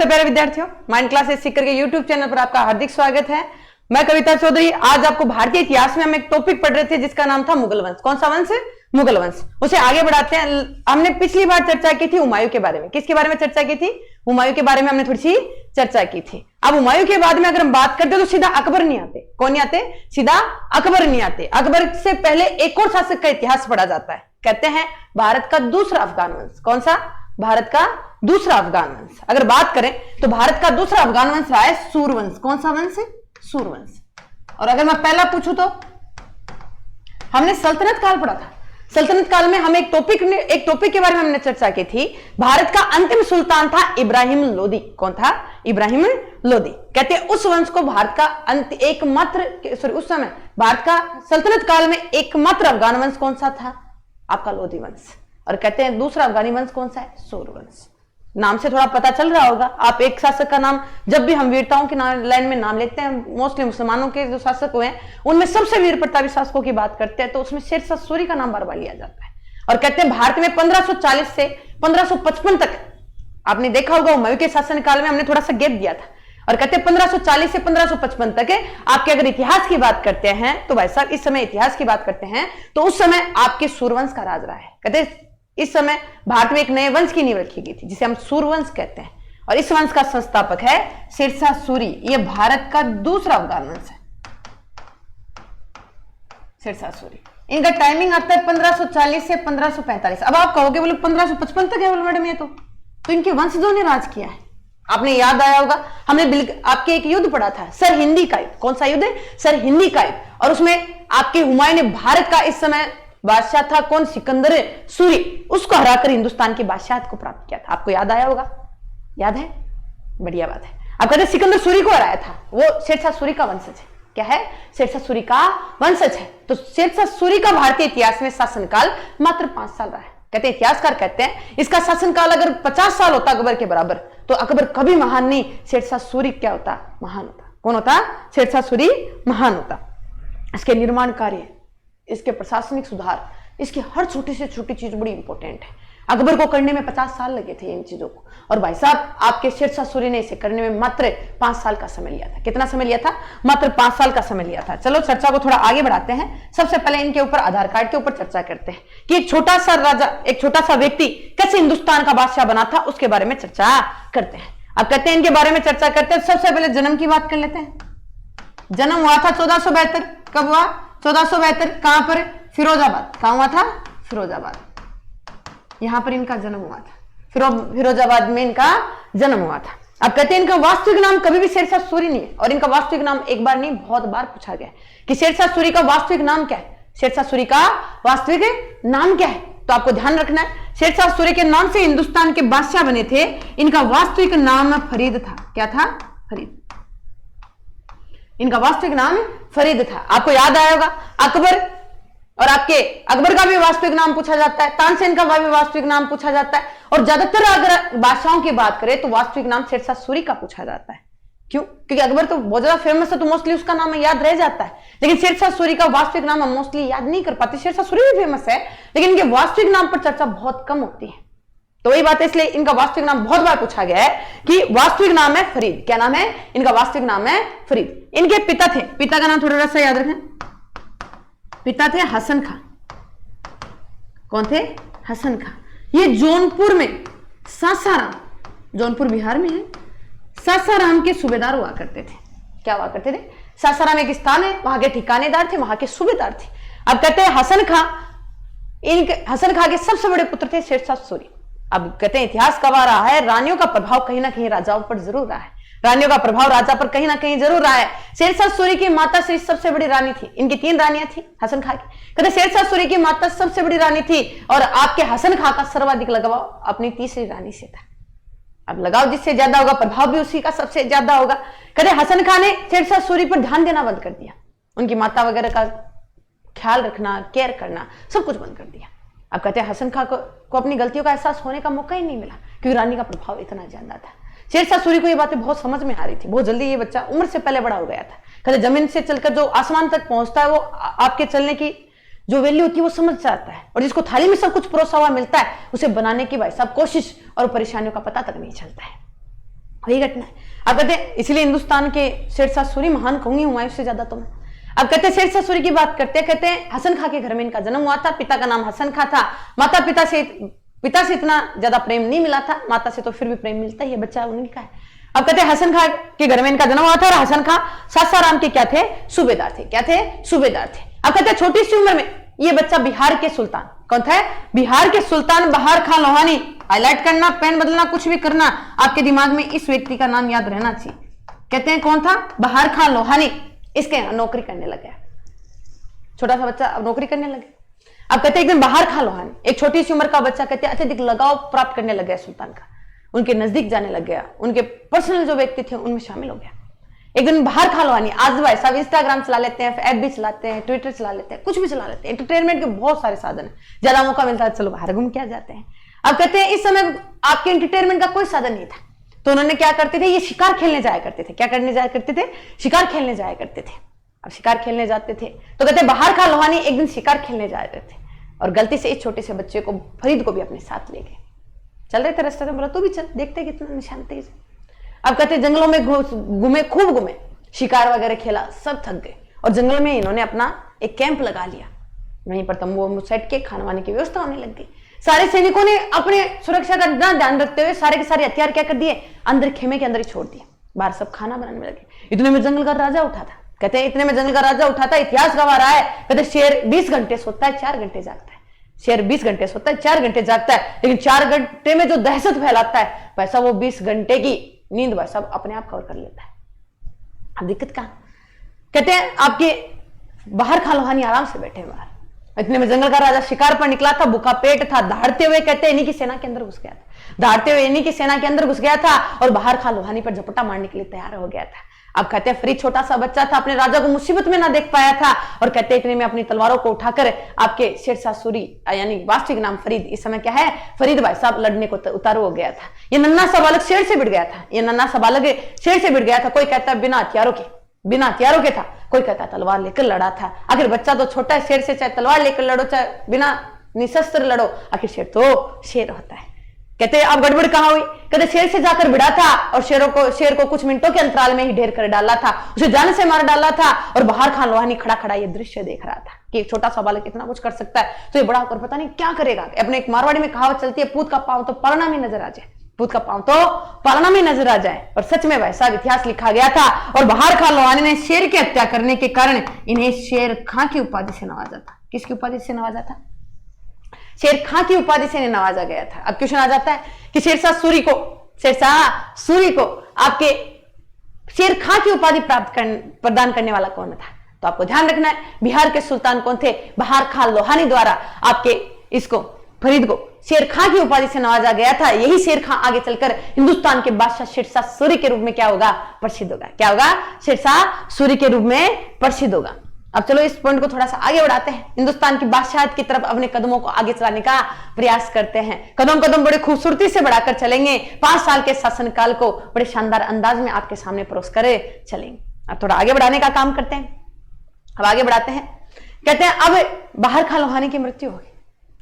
प्यारे विद्यार्थियों, mind classes सीखकर के यूट्यूब चैनल पर आपका हार्दिक स्वागत है। मैं कविता चौधरी। आज आपको भारतीय इतिहास में हम एक टॉपिक पढ़ रहे थे जिसका नाम था मुगल वंश। कौन सा वंश? मुगल वंश। उसे आगे बढ़ाते हैं। हमने पिछली बार चर्चा की थी हुमायूं के बारे में। किसके बारे में चर्चा की थी? हुमायूं के बारे में हमने थोड़ी सी चर्चा की थी। अब हुमायूं के बाद में अगर हम बात करते तो सीधा अकबर नहीं आते। कौन नहीं आते? सीधा अकबर नहीं आते। अकबर से पहले एक और शासक का इतिहास पढ़ा जाता है। कहते हैं भारत का दूसरा अफगान वंश। कौन सा? भारत का दूसरा अफगान वंश। अगर बात करें तो भारत का दूसरा अफगान वंश रहा है सूरवंश। कौन सा वंश है? सूरवंश। और अगर मैं पहला पूछूं तो हमने सल्तनत काल पढ़ा था। सल्तनत काल में हम एक टॉपिक के बारे में हमने चर्चा की थी। भारत का अंतिम सुल्तान था इब्राहिम लोदी। कौन था? इब्राहिम लोदी। कहते हैं उस वंश को भारत का उस समय भारत का सल्तनत काल में एकमात्र अफगान वंश कौन सा था? आपका लोदी वंश। और कहते हैं दूसरा अफगानी वंश कौन सा है? सूरवंश। नाम से थोड़ा पता चल रहा होगा। आप एक शासक का नाम, जब भी हम वीरताओं की लाइन में नाम लेते हैं, मोस्टली मुसलमानों के जो शासक हुए हैं उनमें सबसे वीर प्रतापी शासकों की बात करते हैं तो उसमें शेरशाह सूरी का नाम बार बार लिया जाता है। और कहते हैं भारत में 1540 से 1555 तक, आपने देखा होगा हुमायूं के शासनकाल में हमने थोड़ा सा गैप दिया था। और कहते हैं 1540 से 1555 तक आपके अगर इतिहास की बात करते हैं तो भाई साहब इस समय इतिहास की बात करते हैं तो उस समय आपके सूरवंश का राज रहा है। कहते हैं इस समय भारत में एक नए वंश की नींव रखी गई थी जिसे हम सूरवंश कहते हैं। और इस वंश का संस्थापक है शेरशाह सूरी। यह भारत का दूसरा अफगान वंश है, शेरशाह सूरी। इनका टाइमिंग आता है 1540 से 1545। अब आप कहोगे बोले 1555 तक है मैडम ये तो इनके वंशजों ने राज किया है। आपने याद आया होगा हमने आपके एक युद्ध पढ़ा था, सर हिंदी का युद्ध। कौन सा युद्ध है? सर हिंदी का युद्ध। और उसमें आपके हुमायूं ने भारत का इस समय बादशाह था कौन? सिकंदर सूरी। उसको हराकर हिंदुस्तान की बादशाहत को प्राप्त किया था। आपको याद आया होगा? याद है? बढ़िया बात है। आप कहते हैं सिकंदर सूरी को हराया था, वो शेरशाह सूरी का वंशज है। क्या है? शेरशाह सूरी का वंशज है। तो शेरशाह सूरी का भारतीय इतिहास में शासनकाल मात्र 5 साल रहा है। कहते हैं इतिहासकार कहते हैं इसका शासनकाल अगर 50 साल होता अकबर के बराबर तो अकबर कभी महान नहीं, शेरशाह सूरी क्या होता? महान होता। कौन होता? शेरशाह सूरी महान होता। इसके निर्माण कार्य, इसके प्रशासनिक सुधार, इसकी हर छोटी से छोटी चीज बड़ी इंपॉर्टेंट है। अकबर को करने में 50 साल लगे थे इन चीजों को। और भाई साहब आपके शेरशाह सूरी ने इसे करने में मात्र 5 साल का समय लिया था। कितना समय लिया था? मात्र 5 साल का समय लिया था। चलो चर्चा को थोड़ा आगे बढ़ाते हैं। सबसे पहले इनके ऊपर आधार कार्ड के ऊपर चर्चा करते हैं कि एक छोटा सा राजा, एक छोटा सा व्यक्ति कैसे हिंदुस्तान का बादशाह बना था उसके बारे में चर्चा करते हैं। अब कहते हैं इनके बारे में चर्चा करते हैं। सबसे पहले जन्म की बात कर लेते हैं। जन्म हुआ था 1472। कब हुआ? 1472। कहां पर? फिरोजाबाद। कहां हुआ था? फिरोजाबाद। यहां पर इनका जन्म हुआ था। फिरोजाबाद में इनका जन्म हुआ था। अब कहते हैं इनका वास्तविक नाम कभी भी शेरशाह सूरी नहीं है। और इनका वास्तविक नाम एक बार नहीं बहुत बार पूछा गया कि शेरशाह सूरी का वास्तविक नाम क्या है? शेरशाह सूरी का वास्तविक नाम क्या है? तो आपको ध्यान रखना है शेरशाह सूरी के नाम से हिंदुस्तान के बादशाह बने थे। इनका वास्तविक नाम फरीद था। क्या था? फरीद। इनका वास्तविक नाम फरीद था। आपको याद आया होगा अकबर, और आपके अकबर का भी वास्तविक नाम पूछा जाता है, तानसेन का भी वास्तविक नाम पूछा जाता है। और ज्यादातर अगर बादशाहों की बात करें तो वास्तविक नाम शेरशाह सूरी का पूछा जाता है। क्यों? क्योंकि अकबर तो बहुत ज्यादा फेमस है तो मोस्टली उसका नाम याद रह जाता है। लेकिन शेरशाह सूरी का वास्तविक नाम हम मोस्टली याद नहीं कर पाते। शेरशाह सूरी भी फेमस है लेकिन इनके वास्तविक नाम पर चर्चा बहुत कम होती है। तो वही बात है, इसलिए इनका वास्तविक नाम बहुत बार पूछा गया है कि वास्तविक नाम है फरीद। क्या नाम है? इनका वास्तविक नाम है फरीद। इनके पिता थे, पिता का नाम थोड़ा सा याद रखें। पिता थे हसन खां। कौन थे? हसन खां। ये जौनपुर में सासाराम, जौनपुर बिहार में है, सासाराम के सूबेदार हुआ करते थे। क्या हुआ करते थे? सासाराम एक स्थान है, वहां के ठिकानेदार थे, वहां के सूबेदार थे। अब कहते हैं हसन खां के सबसे बड़े पुत्र थे शेरशाह सूरी। अब कहते हैं इतिहास कब आ रहा है, रानियों का प्रभाव कहीं ना कहीं राजाओं पर जरूर रहा है। रानियों का प्रभाव राजा पर कहीं ना कहीं जरूर रहा है। शेरशाह सूरी की माता श्री सबसे बड़ी रानी थी। इनकी 3 रानियां थी हसन खां की। कहते शेरशाह सूरी की माता सबसे बड़ी रानी थी और आपके हसन खां का सर्वाधिक लगाव अपनी तीसरी रानी से था। अब लगाव जिससे ज्यादा होगा प्रभाव भी उसी का सबसे ज्यादा होगा। कहते हसन खां ने शेरशाह सूरी पर ध्यान देना बंद कर दिया। उनकी माता वगैरह का ख्याल रखना, केयर करना, सब कुछ बंद कर दिया। अब कहते हैं हसन खां को अपनी गलतियों का एहसास होने का मौका ही नहीं मिला क्योंकि रानी का प्रभाव इतना ज्यादा था। शेरशाह सूरी को ये बातें बहुत समझ में आ रही थी। बहुत जल्दी ये बच्चा उम्र से पहले बड़ा हो गया था। कहते जमीन से चलकर जो आसमान तक पहुंचता है वो आपके चलने की जो वैल्यू होती है वो समझ जाता है। और जिसको थाली में सब कुछ परोसा हुआ मिलता है उसे बनाने की भाई साहब कोशिश और परेशानियों का पता तक नहीं चलता है। वही घटना है। अब कहते हैं इसलिए हिंदुस्तान के शेरशाह सूरी महान कहूंगी हुमायूं से ज्यादा तो मैं। अब कहते हैं शेरशाह सूरी की बात करते हैं, कहते हैं हसन खां के घर में इनका जन्म हुआ था। पिता का नाम हसन खां था। माता पिता से इतना ज्यादा प्रेम नहीं मिला था, माता से तो फिर भी प्रेम मिलता ही है, बच्चा उन्हीं का है। अब कहते हैं हसन खां के घर में इनका जन्म हुआ था और हसन खां सासाराम के क्या थे, सूबेदार थे। क्या थे, सूबेदार थे। अब कहते हैं छोटी सी उम्र में ये बच्चा बिहार के सुल्तान, कौन था, बिहार के सुल्तान बहार खां लोहानी, हाईलाइट करना, पेन बदलना, कुछ भी करना, आपके दिमाग में इस व्यक्ति का नाम याद रहना चाहिए। कहते हैं कौन था, बहार खां लोहानी। इसके यहाँ नौकरी करने लग गया, छोटा सा बच्चा अब नौकरी करने लगे। अब कहते हैं एक दिन बहार खां लोहानी, एक छोटी सी उम्र का बच्चा, कहते हैं अत्यधिक लगाव प्राप्त करने लग गया सुल्तान का, उनके नजदीक जाने लग गया, उनके पर्सनल जो व्यक्ति थे उनमें शामिल हो गया। एक दिन बहार खां लोहानी, आज भाई साहब इंस्टाग्राम चला लेते हैं, एफ भी चलाते हैं, ट्विटर चला लेते हैं, कुछ भी चला लेते हैं, एंटरटेनमेंट के बहुत सारे साधन है, ज्यादा मौका मिलता है चलो बाहर घूम के आ जाते हैं। अब कहते हैं इस समय आपके एंटरटेनमेंट का कोई साधन नहीं था, तो उन्होंने क्या करते थे, ये शिकार खेलने जाया करते थे। क्या करने जाया करते थे, शिकार खेलने जाया करते थे। अब शिकार खेलने जाते थे तो कहते हैं बहार खां लोहानी एक दिन शिकार खेलने जा रहे थे और गलती से इस छोटे से बच्चे को, फरीद को भी अपने साथ ले गए। चल रहे थे रास्ते में, बोला तू भी चल, देखते कितना निशान तेज। अब कहते हैं जंगलों में घूमे, खूब घूमे, शिकार वगैरह खेला, सब थक गए और जंगल में इन्होंने अपना एक कैंप लगा लिया। वहीं पर तंबू सेट के खाना वाने की व्यवस्था होने लग गई। सारे सैनिकों ने अपने सुरक्षा का ध्यान रखते हुए सारे के सारे हथियार क्या कर दिए, अंदर खेमे के अंदर ही छोड़ दिए। बाहर सब खाना बनाने में लगे। इतने में जंगल का राजा उठा था। कहते हैं इतने में जंगल का राजा उठा था, इतिहास गवा रहा है, कहते शेर 20 घंटे सोता है, 4 घंटे जागता है। शेर 20 घंटे सोता है, 4 घंटे जागता है, लेकिन 4 घंटे में जो दहशत फैलाता है वैसा वो 20 घंटे की नींद वैसा अपने आप कवर कर लेता है। अब दिक्कत कहां, कहते हैं आपके बहार खां लोहानी आराम से बैठे बाहर। इतने में जंगल का राजा शिकार पर निकला था, भूखा पेट था, दहाड़ते हुए कहते हैं इन्हीं की सेना के अंदर घुस गया था, दहाड़ते हुए इन्हीं की सेना के अंदर घुस गया था और बहार खां लोहानी पर झपटा मारने के लिए तैयार हो गया था। अब कहते हैं फरीद छोटा सा बच्चा था, अपने राजा को मुसीबत में ना देख पाया था और कहते हैं इतने में अपनी तलवारों को उठाकर आपके शेरशाह सूरी यानी वास्तविक नाम फरीद, इस समय क्या है फरीद भाई साहब, लड़ने को उतारू हो गया था। ये नन्हा सा बालक शेर से भिड़ गया था, ये नन्हा सा बालक शेर से भिड़ गया था। कोई कहता है बिना हथियारों के था, कोई कहता है तलवार लेकर लड़ा था। आखिर बच्चा तो छोटा है, शेर से चाहे तलवार लेकर लड़ो चाहे बिना निशस्त्र लड़ो, आखिर शेर तो शेर होता है। कहते हैं अब गड़बड़ कहां हुई, कहते शेर से जाकर भिड़ा था और शेर को कुछ मिनटों के अंतराल में ही ढेर कर डाला था, उसे जान से मार डाला था। और बहार खां लोहानी खड़ा खड़ा ये दृश्य देख रहा था कि एक छोटा सा बालक इतना कुछ कर सकता है, तो ये बड़ा होकर पता नहीं क्या करेगा। अपने एक मारवाड़ी में कहावत चलती है, पूत का पांव तो पालना में नजर आ जाए, पूत का पांव तो पालना में नजर आ जाए। और सच में वैसा इतिहास लिखा गया था। और बहार खां लोहानी ने शेर की हत्या करने के कारण इन्हें शेर खां की उपाधि से नवाजा था। किसकी उपाधि से नवाजा था, शेर खां की उपाधि से नवाजा गया था। अब क्वेश्चन आ जाता है कि शेरशाह सूरी को आपके शेर खां की उपाधि प्रदान करने वाला कौन था, तो आपको ध्यान रखना है बिहार के सुल्तान कौन थे, बहार खां लोहानी द्वारा आपके इसको फरीद को शेर खां की उपाधि से नवाजा गया था। यही शेर खां आगे चलकर हिंदुस्तान के बादशाह शेरशाह सूरी के रूप में क्या होगा, प्रसिद्ध होगा। क्या होगा, शेरशाह सूरी के रूप में प्रसिद्ध होगा। अब चलो इस पॉइंट को थोड़ा सा आगे बढ़ाते हैं, हिंदुस्तान की बादशाहत की तरफ अपने कदमों को आगे चलाने का प्रयास करते हैं। कदम कदम बड़े खूबसूरती से बढ़ाकर चलेंगे, 5 साल के शासनकाल को बड़े शानदार अंदाज में आपके सामने परोस कर चलेंगे। अब थोड़ा आगे बढ़ाने का काम करते हैं। अब आगे बढ़ाते हैं, कहते हैं अब बहार खां लोहानी की मृत्यु हो गई,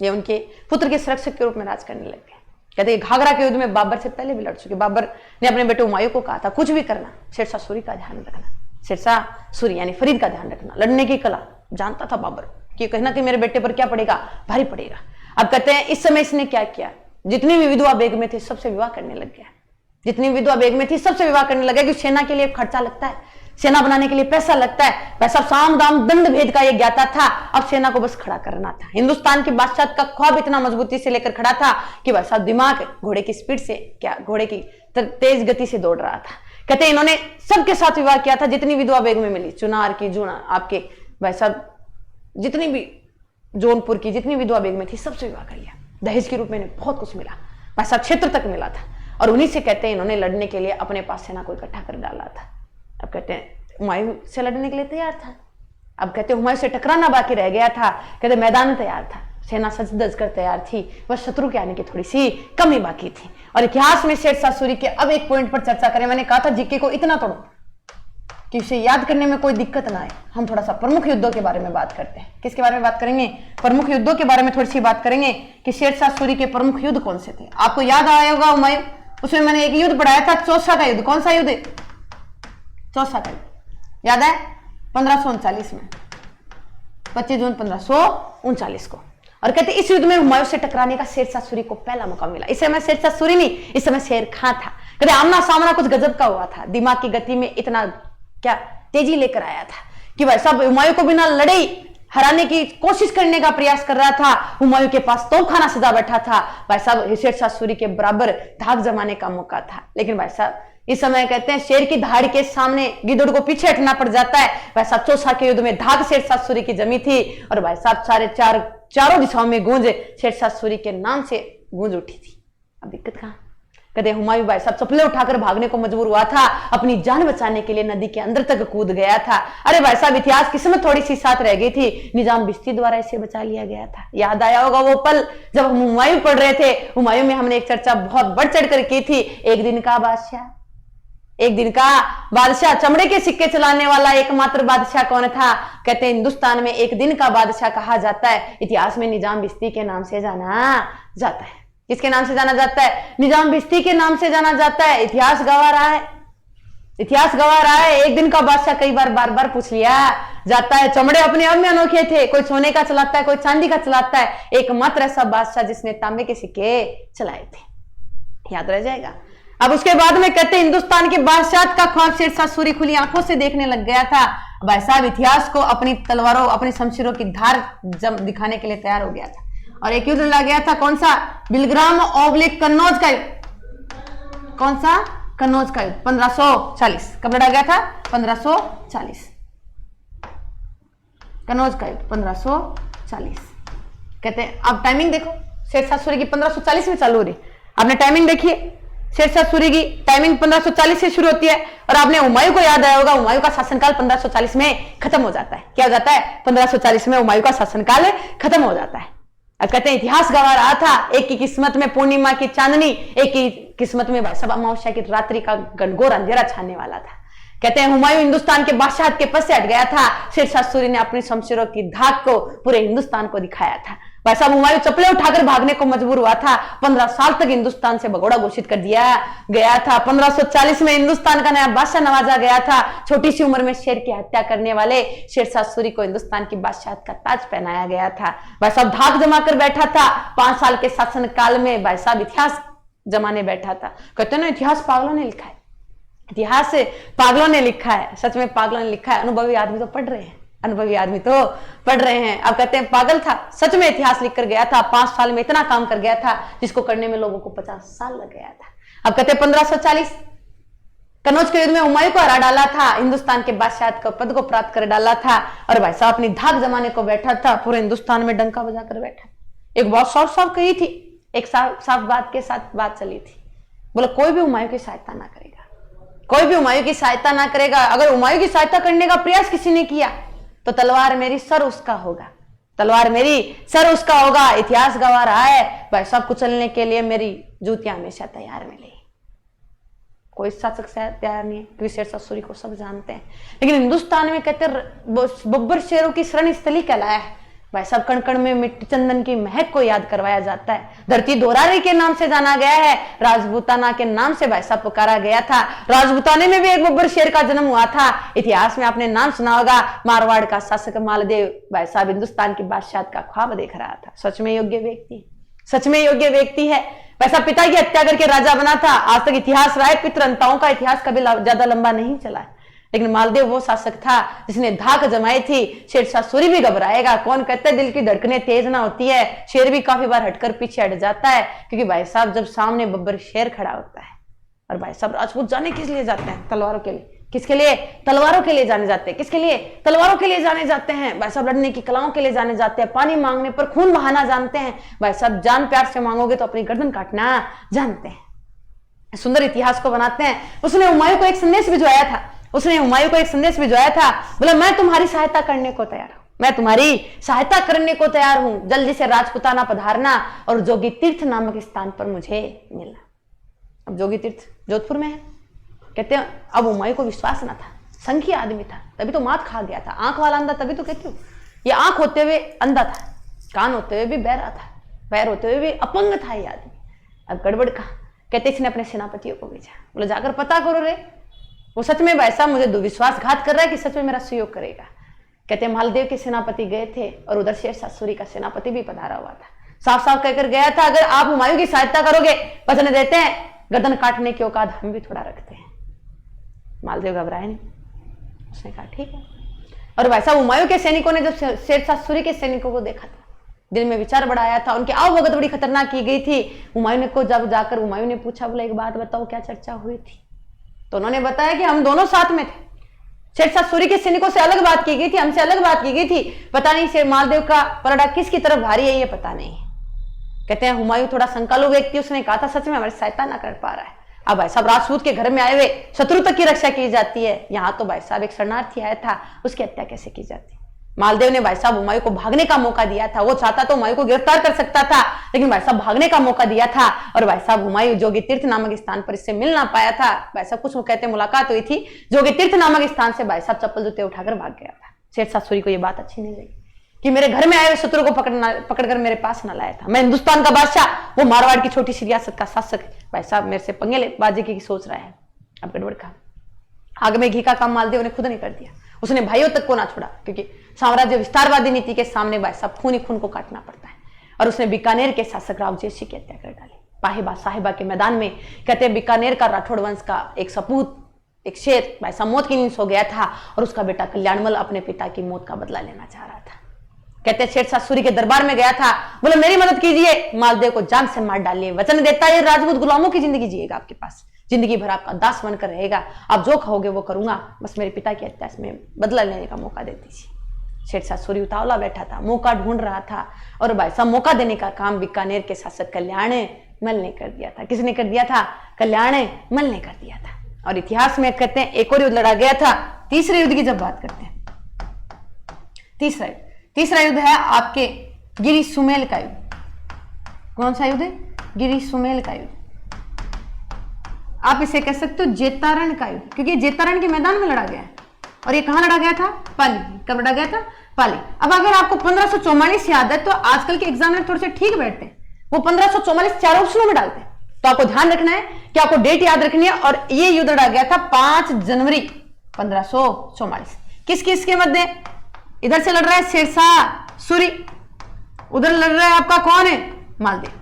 ये उनके पुत्र के संरक्षक के रूप में राज करने लग गए। कहते हैं घाघरा के युद्ध में बाबर से पहले भी लड़ चुके। बाबर ने अपने बेटे हुमायूं को कहा था कुछ भी करना शेरशाह सूरी का ध्यान रखना, शेरशाह सूरी यानी फरीद का ध्यान रखना। लड़ने की कला जानता था बाबर कि कहीं ना कहीं मेरे बेटे पर क्या पड़ेगा, भारी पड़ेगा। अब कहते हैं इस समय इसने क्या किया, जितनी भी विधवा बेगमें थी सबसे विवाह करने लग गया, जितनी विधवा बेगमें थी सबसे विवाह करने लग गया। क्योंकि सेना के लिए खर्चा लगता है, सेना बनाने के लिए पैसा लगता है, पैसा साम दाम दंड भेद का ये ज्ञाता था। अब सेना को बस खड़ा करना था। हिंदुस्तान की बादशाह का ख्वाब इतना मजबूती से लेकर खड़ा था कि वैसा दिमाग घोड़े की स्पीड से क्या घोड़े की तेज गति से दौड़ रहा था। कहते हैं इन्होंने सबके साथ विवाह किया था, जितनी विधवा बेग में मिली, चुनार की, जूना आपके वैसा जितनी भी जौनपुर की जितनी विधवा बेग में थी सबसे विवाह कर लिया। दहेज के रूप में इन्हें बहुत कुछ मिला, वैसा क्षेत्र तक मिला था। और उन्हीं से कहते हैं इन्होंने लड़ने के लिए अपने पास सेना को इकट्ठा कर डाला था। अब कहते हैं हुमायूं से लड़ने के लिए तैयार था। अब कहते हैं हुमायूं से टकराना बाकी रह गया था। कहते मैदान तैयार था, सेना सज धज कर तैयार थी, बस शत्रु के आने की थोड़ी सी कमी बाकी थी। और इतिहास में शेरशाह सूरी के अब एक पॉइंट पर चर्चा करें। मैंने कहा था जीके को इतना तोड़ो कि उसे याद करने में कोई दिक्कत ना आए। हम थोड़ा सा प्रमुख युद्धों के बारे में बात करते हैं। किसके बारे में बात करेंगे, प्रमुख युद्धों के बारे में थोड़ी सी बात करेंगे कि शेरशाह सूरी के प्रमुख युद्ध कौन से थे। आपको याद आया होगा हुमायूं उसमें मैंने एक युद्ध पढ़ाया था, चौसा का युद्ध। कौन सा युद्ध? चौसा का युद्ध, याद है? 1539 में, 25 जून 1539 को। और कहते इस युद्ध में हुमायूं से टकराने का शेरशाह सूरी को पहला मौका मिला। इस समय शेरशाह सूरी नहीं, इस समय शेर खां था। कहते आमना सामना कुछ गजब का हुआ था, दिमाग की गति में इतना क्या तेजी लेकर आया था कि भाई साहब हुमायूं को बिना लड़े हराने की कोशिश करने का प्रयास कर रहा था। हुमायूं के पास तोपखाना सजा बैठा था। भाई साहब शेरशाह सूरी के बराबर धाक जमाने का मौका था। लेकिन भाई साहब इस समय कहते हैं शेर की धाड़ के सामने गिद्धड़ को पीछे हटना पड़ जाता है। भाई साहब चौसा के युद्ध में धाक शेरशाह सूरी की जमी थी और भाई साहब चारों दिशाओं में गूंज शेरशाह सूरी के नाम से गूंज उठी थी। अब दिक्कत कहां? कहते हुमायूं भाई साहब चप्पलें उठाकर भागने को मजबूर हुआ था, अपनी जान बचाने के लिए नदी के अंदर तक कूद गया था। अरे भाई साहब इतिहास किस्मत थोड़ी सी साथ रह गई थी, निजाम बिस्ती द्वारा इसे बचा लिया गया था। याद आया होगा वो पल जब हम हुमायूं पढ़ रहे थे। हुमायूं में हमने एक चर्चा बहुत बढ़ चढ़ कर की थी। एक दिन का बादशाह, चमड़े के सिक्के चलाने वाला एकमात्र बादशाह कौन था? कहते हैं हिंदुस्तान में एक दिन का बादशाह कहा जाता है। इतिहास में निजाम बिस्ती के नाम से जाना जाता है। किसके नाम से जाना जाता है? निजाम बिस्ती के नाम से जाना जाता है। इतिहास गवाह रहा है। एक दिन का बादशाह कई बार बार पूछ लिया जाता है। चमड़े अपने आप में अनोखे थे, कोई सोने का चलाता है, कोई चांदी का चलाता है। एकमात्र ऐसा बादशाह जिसने तांबे के सिक्के चलाए थे, याद रह जाएगा। अब उसके बाद में कहते हैं हिंदुस्तान के बादशाह का ख्वाब शेरशाह सूरी खुली आंखों से देखने लग गया था। भाई साहब इतिहास को अपनी तलवारों, अपनी शमशीरों की धार दिखाने के लिए तैयार हो गया था। और एक युद्ध लड़ गया था, कौन सा? बिलग्राम ओब्लिक कन्नौज का युद्ध। कौन सा? कन्नौज का युद्ध 1540। कब लड़ा गया था? 1540। कन्नौज का युद्ध 1540। कहते हैं अब टाइमिंग देखो, शेरशाह सूरी की 1540 में चालू हो रही। आपने टाइमिंग देखिए, शेरशाह सूरी की टाइमिंग 1540 से शुरू होती है और आपने हुमायूं को याद आया होगा, हुमायूं का शासनकाल 1540 में खत्म हो जाता है। क्या हो जाता है? 1540 में हुमायूं का शासनकाल खत्म हो जाता है। अब कहते हैं इतिहास गवाह रहा था, एक की किस्मत में पूर्णिमा की चांदनी, एक की किस्मत में सब अमावस्या की रात्रि का घनघोर अंधेरा छाने वाला था। कहते हैं हुमायूं हिंदुस्तान के बादशाह के पद से हट गया था। शेरशाह सूरी ने अपनी शमशीरों की धाक को पूरे हिंदुस्तान को दिखाया था। भाई साहब हुमायूं चप्पलें उठाकर भागने को मजबूर हुआ था। 15 साल तक हिंदुस्तान से भगोड़ा घोषित कर दिया गया था। 1540 में हिंदुस्तान का नया बादशाह नवाजा गया था। छोटी सी उम्र में शेर की हत्या करने वाले शेरशाह सूरी को हिंदुस्तान की बादशाह का ताज पहनाया गया था। भाई साहब धाक जमा कर बैठा था। 5 साल के शासन काल में भाई साहब इतिहास जमाने बैठा था। कहते हैं ना इतिहास पागलों ने लिखा है, इतिहास पागलों ने लिखा है। सच में पागलों ने लिखा है, अनुभवी आदमी तो पढ़ रहे हैं, अब कहते हैं पागल था, सच में इतिहास लिख कर गया था। 5 साल में इतना काम कर गया था जिसको करने में लोगों को 50 साल लग गया था। अब कहते हैं 1540 कन्नौज के युद्ध में हुमायूं को हरा डाला था, हिंदुस्तान के बादशाह का पद को प्राप्त कर डाला था। और भाई साहब अपनी धाक जमाने को बैठा था, पूरे हिंदुस्तान में डंका बजाकर बैठा। एक बात साफ कही थी, एक साफ बात के साथ बात चली थी। बोला कोई भी हुमायूं की सहायता ना करेगा, कोई भी हुमायूं की सहायता ना करेगा। अगर हुमायूं की सहायता करने का प्रयास किसी ने किया तो तलवार मेरी सर उसका होगा, तलवार मेरी सर उसका होगा। इतिहास गवाह रहा है भाई साहब, कुचलने के लिए मेरी जूतियां हमेशा तैयार मिली। कोई शासक तैयार नहीं है, क्योंकि शेरशाह सूरी को सब जानते हैं। लेकिन हिंदुस्तान में कहते बब्बर शेरों की शरण स्थली कहलाया है। भाई साहब कण कण में मिट्टी चंदन की महक को याद करवाया जाता है। धरती दोरारी के नाम से जाना गया है, राजपूताना के नाम से भाई साहब पुकारा गया था। राजपूताने में भी एक बब्बर शेर का जन्म हुआ था। इतिहास में आपने नाम सुना होगा, मारवाड़ का शासक मालदेव भाई साहब हिंदुस्तान की बादशाह का ख्वाब देख रहा था। सच में योग्य व्यक्ति है। वैसा पिता की हत्या करके राजा बना था। आज तक इतिहास रहा है, पितृहंताओं का इतिहास कभी ज्यादा लंबा नहीं चला है। लेकिन मालदेव वो शासक था जिसने धाक जमाई थी। शेरशाह सूरी भी घबराएगा, कौन कहता है दिल की धड़कनें तेज ना होती है। शेर भी काफी बार हटकर पीछे हट जाता है, क्योंकि भाई साहब जब सामने बब्बर शेर खड़ा होता है। और भाई साहब राजपूत जाने किस लिए जाते हैं? तलवारों के लिए। किसके लिए? तलवारों के लिए जाने जाते हैं। किसके लिए? तलवारों के लिए जाने जाते हैं। भाई साहब लड़ने की कलाओं के लिए जाने जाते हैं। पानी मांगने पर खून बहाना जानते हैं। भाई साहब जान प्यार से मांगोगे तो अपनी गर्दन काटना जानते हैं। सुंदर इतिहास को बनाते हैं। उसने हुमायूं को एक संदेश भिजवाया था, बोला मैं तुम्हारी सहायता करने को तैयार हूं, जल्दी से राजपूताना पधारना और जोगी तीर्थ नामक स्थान पर मुझे मिलना। अब जोगी तीर्थ जोधपुर में है। कहते हैं अब हुमायूं को विश्वास ना था, संघी आदमी था, तभी तो मात खा गया था। आंख वाला अंधा, तभी तो कहती हूँ ये आंख होते हुए अंधा था, कान होते हुए भी बहरा था, पैर होते हुए भी अपंग था ये आदमी। अब गड़बड़ का कहते इसने अपने सेनापतियों को भेजा। बोले जाकर पता करो रे, वो सच में भाई साहब मुझे विश्वासघात कर रहा है कि सच में मेरा सहयोग करेगा। कहते मालदेव के सेनापति गए थे और उधर शेरशाह सूरी का सेनापति भी पधारा हुआ था। साफ साफ कहकर गया था अगर आप हुमायूं की सहायता करोगे वचन देते हैं गर्दन काटने की औकात हम भी थोड़ा रखते हैं। मालदेव घबराए नहीं, उसने कहा ठीक है। और भाई साहब हुमायूं के सैनिकों ने जब शेरशाह सूरी के सैनिकों को देखा था, दिल में विचार बढ़ाया था, उनकी आवभगत बड़ी खतरनाक की गई थी। हुमायूं ने को जब जाकर हुमायूं ने पूछा, बोला एक बात बताओ क्या चर्चा हुई थी? तो उन्होंने बताया कि हम दोनों साथ में थे, शेरशाह सूरी के सैनिकों से अलग बात की गई थी, हमसे अलग बात की गई थी, पता नहीं शेर मालदेव का पलड़ा किसकी तरफ भारी है ये पता नहीं। कहते हैं हुमायूं थोड़ा शंकालु व्यक्ति, उसने कहा था सच में हमारी सहायता ना कर पा रहा है। अब भाई साहब राजपूत के घर में आए हुए शत्रु तक की रक्षा की जाती है, यहाँ तो भाई साहब एक शरणार्थी आया था उसकी हत्या कैसे की जाती? मालदेव ने भाई साहब हुमायूं को भागने का मौका दिया था, वो चाहता तो हुमायूं को गिरफ्तार कर सकता था, लेकिन भाई साहब भागने का मौका दिया था। और भाई साहब हुमायूं जोगी तीर्थ नामक स्थान पर इससे मिल ना पाया था। भाई साहब कुछ कहते मुलाकात हुई थी, जोगी तीर्थ नामक स्थान से भाई साहब चप्पल जूते उठाकर भाग गया था। शेरशाह सूरी को यह बात अच्छी नहीं लगी कि मेरे घर में आए हुए शत्रु को पकड़कर मेरे पास न लाया था। मैं हिंदुस्तान का बादशाह, वो मारवाड़ की छोटी सी रियासत का शासक, भाई साहब मेरे से पंगे बाजी की सोच रहा है। अब गड़बड़ का आग में घी का काम मालदेव ने खुद नहीं कर दिया, उसने भाइयों तक को ना छोड़ा, क्योंकि साम्राज्य विस्तारवादी नीति के सामने भाई साहब खून ही खून को काटना पड़ता है। और उसने बीकानेर के शासक राव जयसी की हत्या कर डाली पाहिबा साहिबा के मैदान में। कहते हैं बीकानेर का राठौड़ वंश का एक सपूत, एक शेर भाई साहब मौत की नींद सो गया था और उसका बेटा कल्याणमल अपने पिता की मौत का बदला लेना चाह रहा था। कहते हैं शेरशाह सूरी के दरबार में गया था, बोले मेरी मदद कीजिए, मालदेव को जान से मार डालिए, वचन देता है राजपूत गुलामों की जिंदगी जिएगा, आपके पास जिंदगी भर आपका दास बनकर रहेगा, आप जो कहोगे वो करूंगा, बस मेरे पिता की हत्या में बदला लेने का मौका दे दीजिए। शेरशाह सूरी उतावला बैठा था, मौका ढूंढ रहा था, और भाई साहब मौका देने का काम बीकानेर के शासक कल्याणमल ने कर दिया था। किसने कर दिया था? कल्याणमल ने कर दिया था। और इतिहास में कहते हैं एक और युद्ध लड़ा गया था। तीसरे युद्ध की जब बात करते हैं, तीसरा युद्ध है आपके गिरी सुमेल का युद्ध। कौन सा युद्ध है? गिरी सुमेल का युद्ध। आप इसे कह सकते हो जेतारण का युद्ध, क्योंकि जेतारण के मैदान में लड़ा गया है। और ये कहां लड़ा गया था? पाली। कब लड़ा गया था? पाली। अब अगर आपको 1544 याद है तो आजकल के एग्जामिनर थोड़े से ठीक बैठते हैं, वो 1544 चारों ऑप्शनों में डालते हैं। तो आपको ध्यान रखना है कि आपको डेट याद रखनी है। और ये युद्ध लड़ा गया था 5 जनवरी 1544। किस किस के मध्य? इधर से लड़ रहा है शेरशाह सूरी, उधर लड़ रहा है आपका कौन है? मालदेव।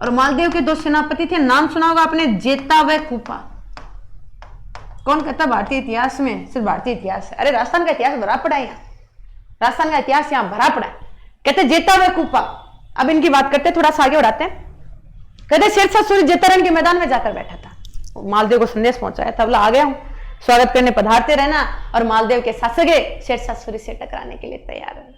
और मालदेव के दो सेनापति थे, नाम सुना होगा आपने, जेता व कुपा। कौन कहता भारतीय इतिहास में? सिर्फ भारतीय इतिहास है, अरे राजस्थान का इतिहास भरा पड़ा है, यहाँ राजस्थान का इतिहास यहाँ भरा पड़ा है। कहते जेता व कुपा। अब इनकी बात करते, थोड़ा सा आगे बढ़ाते हैं। कहते शेरशाह सूरी जेतारण के मैदान में जाकर बैठा था, मालदेव को संदेश पहुंचाया था, बोला आ गया हूं, स्वागत करने पधारते रहना। और मालदेव के शासक शेरशाह सूरी से टकराने के लिए तैयार है।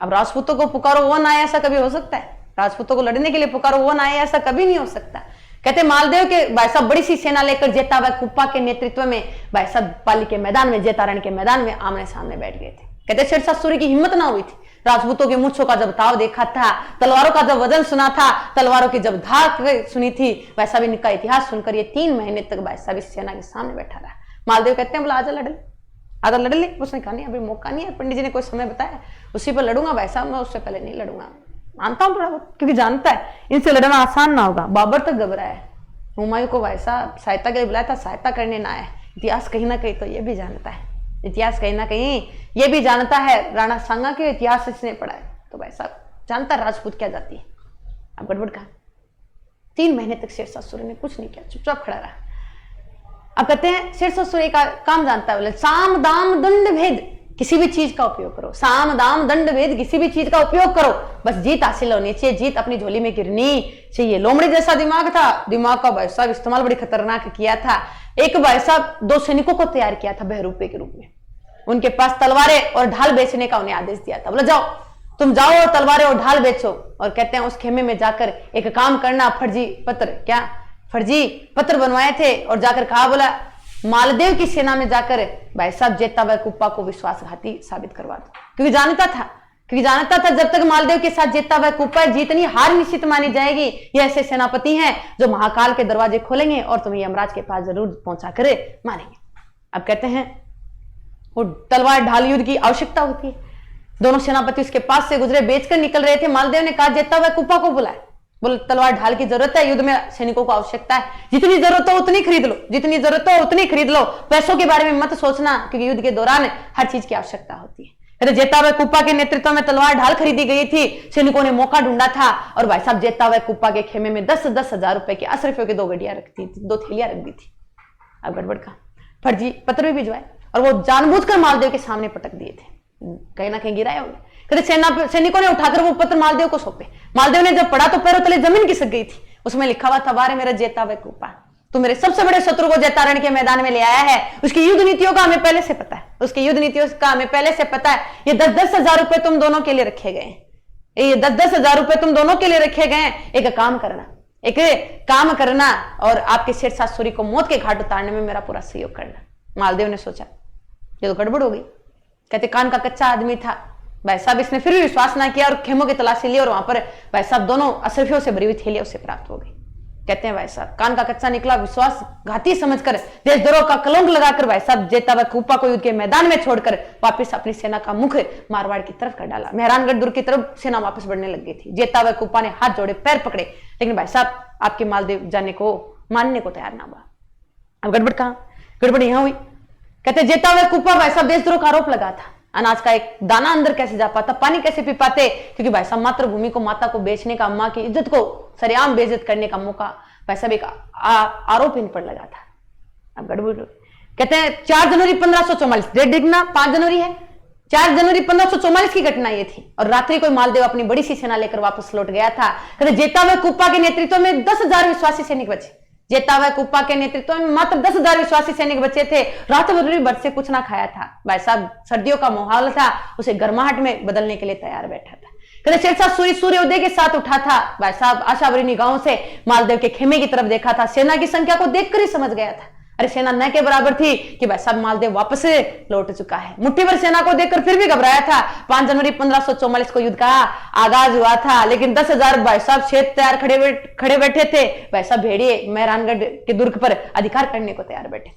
अब राजपूतों को पुकारो वो ना आए, ऐसा कभी हो सकता है? राजपूतों को लड़ने के लिए पुकारो वो ना आए, ऐसा कभी नहीं हो सकता। कहते मालदेव के भाई साहब बड़ी सी सेना लेकर जेता व कुप्पा के नेतृत्व में भाई साहब पाली के मैदान में, जेतारण के मैदान में आमने सामने बैठ गए थे। कहते शेरशाह सूरी की हिम्मत ना हुई थी, राजपूतों के मूंछों का जब ताव देखा था, तलवारों का जब वजन सुना था, तलवारों की जब धाक सुनी थी, भाई साहब इनका इतिहास सुनकर ये 3 महीने तक भाई साहब इस सेना के सामने बैठा रहा। मालदेव कहते हैं बोला आजा लड़ ले। उसने कहा नहीं अभी मौका नहीं है, पंडित जी ने कोई समय बताया, उसी पर लड़ूंगा भाई साहब, मैं उससे पहले नहीं लड़ूंगा। मानता हूं थोड़ा बहुत, क्योंकि जानता है इनसे लड़ना आसान ना होगा। बाबर तक घबराया है, हुमायूं को भाई साहब सहायता के लिए बुलाया था, सहायता करने ना आए। इतिहास कहीं ना कहीं तो ये भी जानता है, इतिहास कहीं ना कहीं ये भी जानता है, राणा सांगा के इतिहास इसने पढ़ा है, तो भाई साहब जानता राजपूत क्या जाती है। अब गड़बड़ कहा, 3 महीने तक शेरशाह सूरी ने कुछ नहीं किया, चुपचाप खड़ा रहा। अब कहते हैं शेरशाह सूरी का काम जानता है, बोले साम दाम दंड भेद किसी भी चीज का उपयोग करो, साम दाम दंड भेद किसी भी चीज का उपयोग करो, बस जीत हासिल होनी चाहिए, जीत अपनी झोली में गिरनी चाहिए। लोमड़ी जैसा दिमाग था, दिमाग का भाई साहब इस्तेमाल बड़ी खतरनाक किया था। एक भाई साहब 2 सैनिकों को तैयार किया था बहरूपे के रूप में, उनके पास तलवारें और ढाल बेचने का उन्हें आदेश दिया था। बोला जाओ तुम जाओ और तलवारें और ढाल बेचो। और कहते हैं उस खेमे में जाकर एक काम करना, फर्जी पत्र बनवाए थे और जाकर कहा, बोला मालदेव की सेना में जाकर भाई साहब जेता व कुप्पा को विश्वासघाती साबित करवा दो, क्योंकि जानता था जब तक मालदेव के साथ जेता व कुप्पा जीतनी हार निश्चित मानी जाएगी। ये ऐसे सेनापति हैं जो महाकाल के दरवाजे खोलेंगे और तुम्हें यमराज के पास जरूर पहुंचा कर मारेंगे। अब कहते हैं वो तलवार ढाल युद्ध की आवश्यकता होती है। दोनों सेनापति उसके पास से गुजरे, बेचकर निकल रहे थे। मालदेव ने कहा जेता व कुप्पा को बुलाए, बोले तलवार ढाल की जरूरत है, युद्ध में सैनिकों को आवश्यकता है, जितनी जरूरत हो उतनी खरीद लो, जितनी जरूरत हो उतनी खरीद लो, पैसों के बारे में मत सोचना, क्योंकि युद्ध के दौरान हर चीज की आवश्यकता होती है। जेता कुप्पा के नेतृत्व में तलवार ढाल खरीदी गई थी, सैनिकों ने मौका ढूंढा था और भाई साहब जेता कुप्पा के खेमे में 10-10 हजार रुपए की अशरफियों की 2 गड्डियां रखती थी, 2 थैलियां रख दी थी। अब गड़बड़ का फर्जी पत्र भी भिजवाए और वो जानबूझकर मालदेव के सामने पटक दिए थे, कहीं ना कहीं गिराए होंगे। कहते सैनिकों ने उठाकर वो पत्र मालदेव को सौंपे। मालदेव ने जब पढ़ा तो पैरों तले जमीन खिसक गई थी। उसमें लिखा हुआ था, बारे मेरा जेता कुप्पा, तू मेरे सबसे बड़े शत्रु को जेतारण के मैदान में ले आया है, उसकी युद्ध नीतियों का हमें पहले से पता है, उसकी युद्ध नीतियों का हमें पहले से पता है। ये 10-10 हजार रुपए तुम दोनों के लिए रखे गए, ये 10-10 हजार रुपए तुम दोनों के लिए रखे गए। एक काम करना और आपके शेरशाह सूरी को मौत के घाट उतारने में मेरा पूरा सहयोग करना। मालदेव ने सोचा ये तो गड़बड़ हो गई। कहते कान का कच्चा आदमी था भाई साहब, इसने फिर भी विश्वास ना किया और खेमों की तलाशी ली और वहां पर भाई साहब दोनों अशरफियों से भरी हुई थैलियां उसे प्राप्त हो गई। कहते हैं भाई साहब कान का कच्चा निकला, विश्वासघाती समझकर देशद्रोह का कलंक लगाकर भाई साहब जेता कुप्पा को युद्ध के मैदान में छोड़कर वापस अपनी सेना का मुख मारवाड़ की तरफ कर डाला। मेहरानगढ़ दुर्ग की तरफ सेना वापस बढ़ने लग गई थी। जेता कुप्पा ने हाथ जोड़े, पैर पकड़े, लेकिन भाई साहब आपके मालदेव जाने को मानने को तैयार ना हुआ। अब गड़बड़ कहां? गड़बड़ यहां हुई। कहते जेता कुप्पा भाई साहब देशद्रोह का आरोप लगा था। अनाज का एक दाना अंदर कैसे जा पाता, पानी कैसे पी पाते, क्योंकि भाई साहब मातृभूमि को, माता को बेचने का, मां की इज्जत को सरेआम बेइज्जत करने का मौका भाई साहब एक आरोप इन पर लगा था। अब गड़बड़। कहते हैं 4 जनवरी 1544, डेट देखना 5 जनवरी है, 4 जनवरी 1544 की घटना ये थी और रात्रि को मालदेव अपनी बड़ी सी सेना लेकर वापस लौट गया था। कहते जेता कुप्पा के नेतृत्व में 10,000 विश्वासी सैनिक बचे। जेता कुप्पा के नेतृत्व में मात्र 10,000 विश्वासी सैनिक बचे थे। रात भर से कुछ ना खाया था। भाई साहब सर्दियों का माहौल था, उसे गर्माहट में बदलने के लिए तैयार बैठा था। कहते शेरशाह सूरी सूर्योदय के साथ उठा था। भाई साहब आशाभरी निगाहों से मालदेव के खेमे की तरफ देखा था। सेना की संख्या को देखकर ही समझ गया था, अरे सेना न के बराबर थी कि भाई साहब मालदेव वापस लौट चुका है। मुट्ठी भर सेना को देखकर फिर भी घबराया था। 5 जनवरी 1544 को युद्ध का आगाज हुआ था, लेकिन 10,000 भाई साहब शेर तैयार खड़े बैठे थे। भाई साहब भेड़िए मेहरानगढ़ के दुर्ग पर अधिकार करने को तैयार बैठे।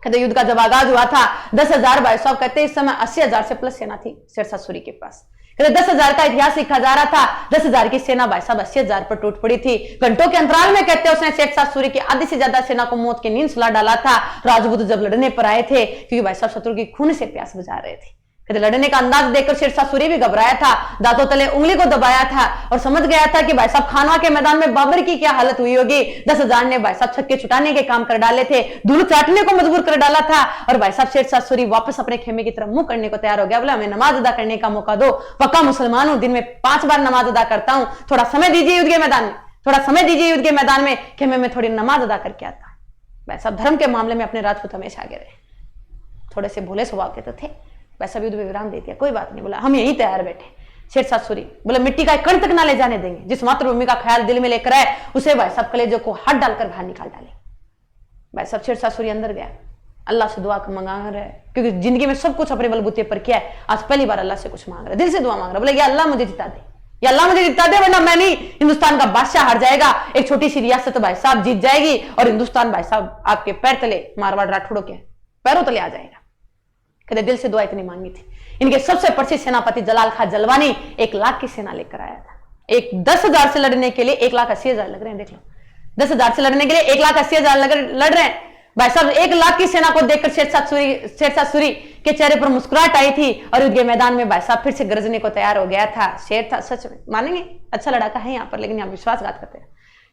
कहते युद्ध का जब आगाज हुआ था 10,000 भाई साहब, कहते इस समय 80,000 से प्लस सेना थी शेरशाह सूरी के पास। कहते 10,000 का इतिहास लिखा जा रहा था। 10,000 की सेना भाई साहब 80,000 पर टूट पड़ी थी। घंटों के अंतराल में कहते उसने शेरशाह सूरी की आधी से ज्यादा सेना को मौत की नींद सुला डाला था। राजपूत जब लड़ने पर आए थे, क्योंकि भाई साहब शत्रु की खून से प्यास बुझा रहे थे। कहते लड़ने का अंदाज देखकर शेरशाह सूरी भी घबराया था, दांतों तले उंगली को दबाया था और समझ गया था कि भाई साहब खानवा के मैदान में बाबर की क्या हालत हुई होगी। 10,000 ने भाई साहब छक्के छुटाने के काम कर डाले थे, धूल चाटने को मजबूर कर डाला था और भाई साहब शेरशाह सूरी वापस अपने खेमे की तरफ मुंह करने को तैयार हो गया। बोला हमें नमाज अदा करने का मौका दो, पक्का मुसलमान हूं, दिन में 5 बार नमाज अदा करता हूं, थोड़ा समय दीजिए युद्ध के मैदान में, थोड़ा समय दीजिए युद्ध के मैदान में, खेमे में थोड़ी नमाज अदा करके आता। भाई साहब धर्म के मामले में अपने राजपूत हमेशा आगे रहे, थोड़े से भोले स्वभाव के तो थे। वैसा युद्ध में विराम दे दिया, कोई बात नहीं, बोला हम यहीं तैयार बैठे। शेरशाह सूरी बोला मिट्टी का एक कण तक ना ले जाने देंगे, जिस मातृभूमि का ख्याल दिल में लेकर आए उसे भाई साहब कलेजों को हाथ डालकर बाहर निकाल डाले। भाई साहब शेरशाह सूरी अंदर गया, अल्लाह से दुआ मांग रहा है, क्योंकि जिंदगी में सब कुछ अपने बलबूते पर किया है, आज पहली बार अल्लाह से कुछ मांग रहा है, दिल से दुआ मांग रहा है। बोले या अल्लाह मुझे जिता दे, या अल्लाह मुझे जिता दे, वरना मैं नहीं, हिंदुस्तान का बादशाह हार जाएगा, एक छोटी सी रियासत भाई साहब जीत जाएगी और हिंदुस्तान भाई साहब आपके पैर तले, मारवाड़ राठौड़ों के पैरों तले आ जाएगा। कहते दिल से दुआ इतनी मांगी थी। इनके सबसे प्रसिद्ध सेनापति जलाल खां जलवानी 1 लाख की सेना लेकर आया था। 10,000 से लड़ने के लिए 1,80,000 लग रहे हैं, देख लो, 10,000 से लड़ने के लिए 1,80,000 लड़ रहे हैं। भाई साहब 1 लाख की सेना को देखकर शेरशाह सूरी के चेहरे पर मुस्कुराहट आई थी और युद्ध के मैदान में भाई साहब फिर से गरजने को तैयार हो गया था। शेर था, सच में मानेंगे अच्छा लड़ाका है यहाँ पर, लेकिन यहाँ विश्वासघात करते हैं।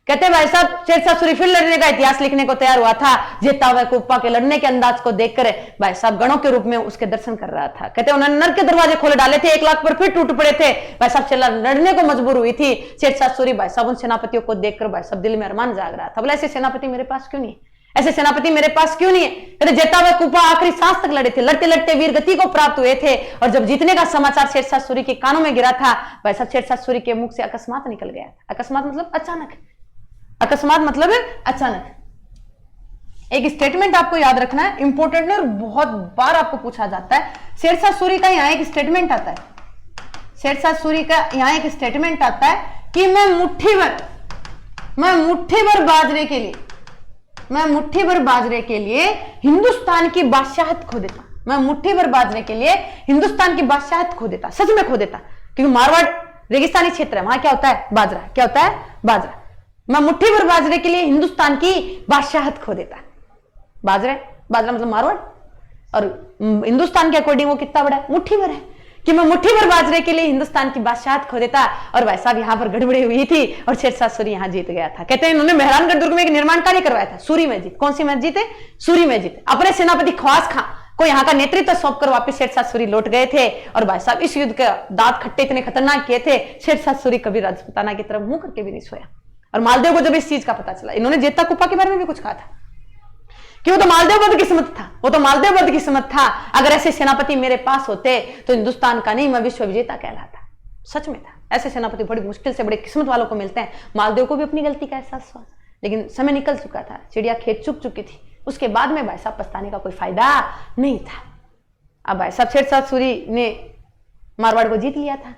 कहते भाई साहब शेरशाह सूरी फिर लड़ने का इतिहास लिखने को तैयार हुआ था। जेता कुप्पा के लड़ने के अंदाज को देखकर भाई साहब गणों के रूप में उसके दर्शन कर रहा था। कहते उन्होंने नर के दरवाजे खोले डाले थे, 1 लाख पर फिर टूट पड़े थे। भाई साहब चला लड़ने को मजबूर हुई थी। शेरशाह सूरी भाई साहब उन सेनापतियों को देखकर भाई साहब दिल में अरमान जाग रहा था। बोला ऐसे सेनापति मेरे पास क्यों नहीं, ऐसे सेनापति मेरे पास क्यों नहीं है। कहते जेता कुप्पा आखिरी सांस तक लड़े थे, लड़ते लड़ते वीर गति को प्राप्त हुए थे और जब जीतने का समाचार शेरशाह सूरी के कानों में गिरा था, भाई साहब शेरशाह सूरी के मुख से अकस्मात निकल गया था। अकस्मात मतलब अचानक, अकस्मात मतलब अचानक। एक स्टेटमेंट आपको याद रखना है, इंपॉर्टेंट है और बहुत बार आपको पूछा जाता है। शेरशाह सूरी का यहां एक स्टेटमेंट आता है, शेरशाह सूरी का यहां एक स्टेटमेंट आता है कि मैं मुट्ठी भर बाजरे के लिए हिंदुस्तान की बादशाहत खो देता। मैं मुट्ठी भर बाजरे के लिए हिंदुस्तान की बादशाहत खो देता, सच में खो देता, क्योंकि मारवाड़ रेगिस्तानी क्षेत्र है, वहां क्या होता है? बाजरा। क्या होता है? बाजरा। मैं मुट्ठी भर बाजरे के लिए हिंदुस्तान की बादशाहत खो देता। बाजरा मतलब मारवाड़, और हिंदुस्तान के अकॉर्डिंग वो कितना बड़ा है? मुट्ठी भर है, कि मैं मुट्ठी भर बाजरे के लिए हिंदुस्तान की बादशाहत खो देता। और भाई साहब यहाँ पर गड़बड़ी हुई थी और शेरशाह सूरी यहाँ जीत गया था। कहते हैं इन्होंने मेहरानगढ़ दुर्ग में एक निर्माण कार्य करवाया था, सूरी मस्जिद। कौन सी मस्जिद है? सूरी मस्जिद। अपने सेनापति ख्वास खां को यहाँ का नेतृत्व सौंपकर वापस शेरशाह सूरी लौट गए थे। और भाई साहब इस युद्ध के दांत खट्टे इतने खतरनाक किए थे, शेरशाह सूरी कभी राजपूताना की तरफ मुंह करके भी नहीं सोया। और मालदेव को जब इस चीज का पता चला, इन्होंने जेता कुप्पा के बारे में भी कुछ कहा था कि वो तो मालदेव बदकिस्मत था, वो तो मालदेव बदकिस्मत था। अगर ऐसे सेनापति मेरे पास होते तो हिंदुस्तान का नहीं, मैं विश्व विजेता कहलाता। सच में था, ऐसे सेनापति बड़ी मुश्किल से बड़े किस्मत वालों को मिलते हैं। मालदेव को भी अपनी गलती का एहसास हुआ, लेकिन समय निकल चुका था, चिड़िया खेत चुक चुकी थी। उसके बाद में भाई साहब पछताने का कोई फायदा नहीं था। अब भाई साहब शेरशाह सूरी ने मारवाड़ को जीत लिया था